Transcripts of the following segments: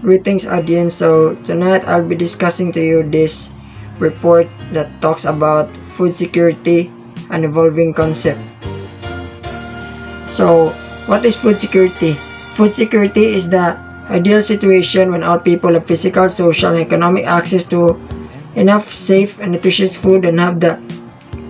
Greetings audience. So tonight I'll be discussing to you this report that talks about food security, an evolving concept. So what is food security? Food security is the ideal situation when all people have physical, social, and economic access to enough safe and nutritious food and have the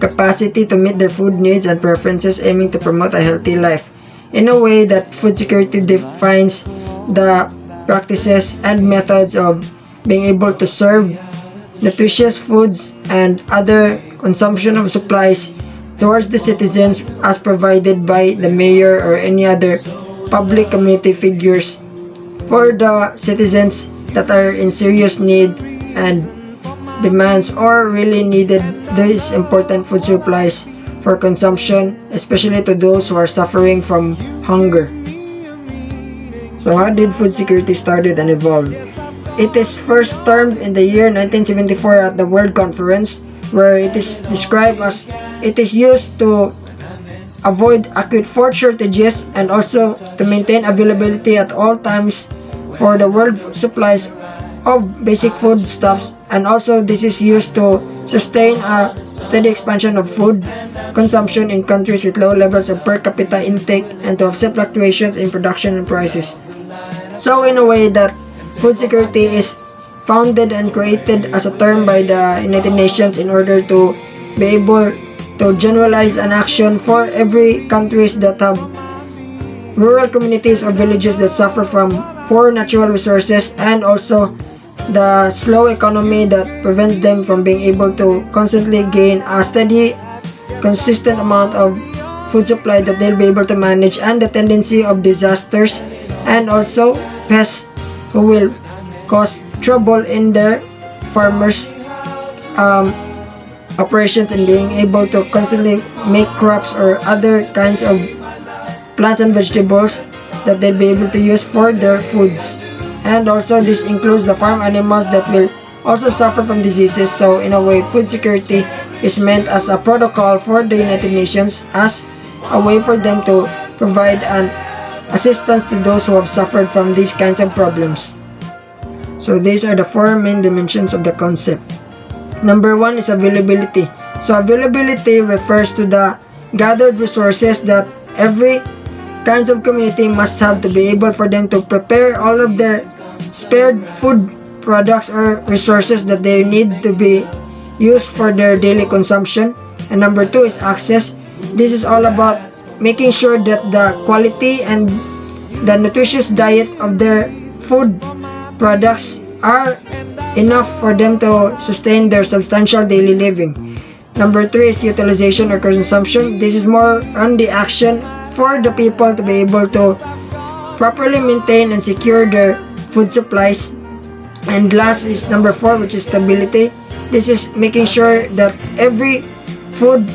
capacity to meet their food needs and preferences, aiming to promote a healthy life. In a way that food security defines the practices and methods of being able to serve nutritious foods and other consumption of supplies towards the citizens as provided by the mayor or any other public community figures for the citizens that are in serious need and demands or really needed these important food supplies for consumption, especially to those who are suffering from hunger. So how did food security started and evolved? It is first termed in the year 1974 at the World Conference, where it is described as it is used to avoid acute food shortages and also to maintain availability at all times for the world supplies of basic foodstuffs, and also this is used to sustain a steady expansion of food consumption in countries with low levels of per capita intake and to offset fluctuations in production and prices. So in a way that food security is founded and created as a term by the United Nations in order to be able to generalize an action for every countries that have rural communities or villages that suffer from poor natural resources and also the slow economy that prevents them from being able to constantly gain a steady, consistent amount of food supply that they'll be able to manage, and the tendency of disasters and also pests who will cause trouble in their farmers operations and being able to constantly make crops or other kinds of plants and vegetables that they'll be able to use for their foods. And also this includes the farm animals that will also suffer from diseases. So in a way, food security is meant as a protocol for the United Nations as a way for them to provide an assistance to those who have suffered from these kinds of problems. So these are the four main dimensions of the concept. Number one is availability. So availability refers to the gathered resources that every kinds of community must have to be able for them to prepare all of their spared food products or resources that they need to be used for their daily consumption. And number two is access. This is all about making sure that the quality and the nutritious diet of their food products are enough for them to sustain their substantial daily living. Number three is utilization or consumption. This is more on the action for the people to be able to properly maintain and secure their food supplies. And last is number four, which is stability. This is making sure that every food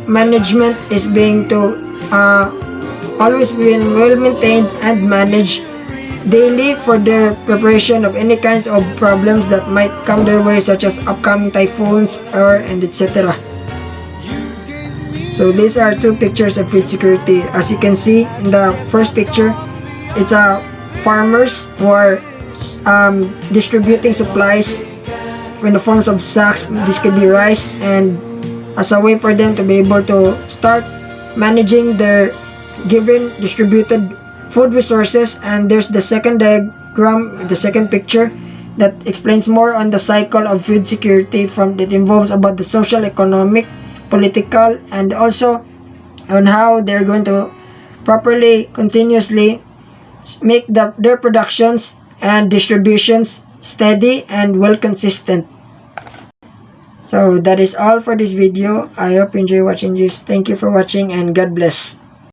management is being to always being well maintained and managed daily for their preparation of any kinds of problems that might come their way, such as upcoming typhoons or and etc. So these are two pictures of food security. As you can see in the first picture, it's farmers who are distributing supplies in the forms of sacks. This could be rice, and as a way for them to be able to start managing their given distributed food resources. And there's the second diagram, the second picture, that explains more on the cycle of food security from that involves about the social, economic, political, and also on how they're going to properly continuously make their productions and distributions steady and well consistent. So that is all for this video. I hope you enjoy watching this. Thank you for watching and God bless.